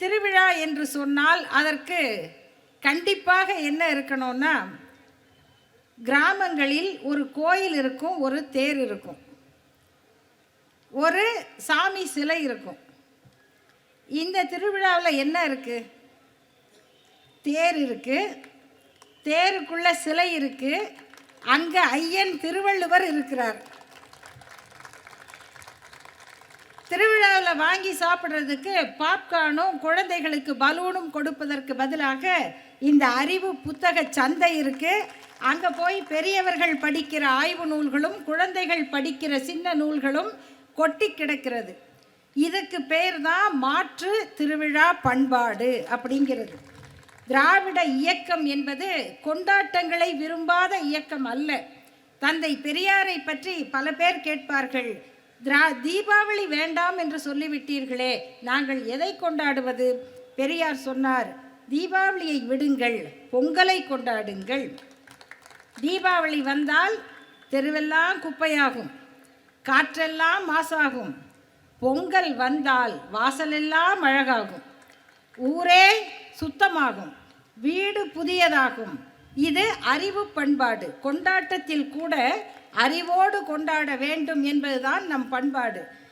திருவிழா என்று சொன்னால் அதற்கு கண்டிப்பாக என்ன இருக்கணும்னா, கிராமங்களில் ஒரு கோயில் இருக்கும், ஒரு தேர் இருக்கும், ஒரு சாமி சிலை இருக்கும். இந்த திருவிழாவில் என்ன இருக்கு? தேர் இருக்கு, தேருக்குள்ள சிலை இருக்கு, அங்க ஐயன் திருவள்ளுவர் இருக்கிறார். திருவிழாவில் வாங்கி சாப்பிட்றதுக்கு பாப்கார்னும் குழந்தைகளுக்கு பலூனும் கொடுப்பதற்கு பதிலாக இந்த அறிவு புத்தக சந்தை இருக்குது. அங்கே போய் பெரியவர்கள் படிக்கிற ஆய்வு நூல்களும் குழந்தைகள் படிக்கிற சின்ன நூல்களும் கொட்டி கிடக்கிறது. இதுக்கு பேர் தான் மாற்று திருவிழா பண்பாடு அப்படிங்கிறது. திராவிட இயக்கம் என்பது கொண்டாட்டங்களை விரும்பாத இயக்கம் அல்ல. தந்தை பெரியாரை பற்றி பல பேர் கேட்பார்கள், தீபாவளி வேண்டாம் என்று சொல்லிவிட்டீர்களே, நாங்கள் எதை கொண்டாடுவது? பெரியார் சொன்னார், தீபாவளியை விடுங்கள், பொங்கலை கொண்டாடுங்கள். தீபாவளி வந்தால் தெருவெல்லாம் குப்பையாகும், காற்றெல்லாம் மாசாகும். பொங்கல் வந்தால் வாசலெல்லாம் அழகாகும், ஊரே சுத்தமாகும், வீடு புதியதாகும். இது அறிவு பண்பாடு. கொண்டாட்டத்தில் கூட அறிவோடு கொண்டாட வேண்டும் என்பதுதான் நம் பண்பாடு.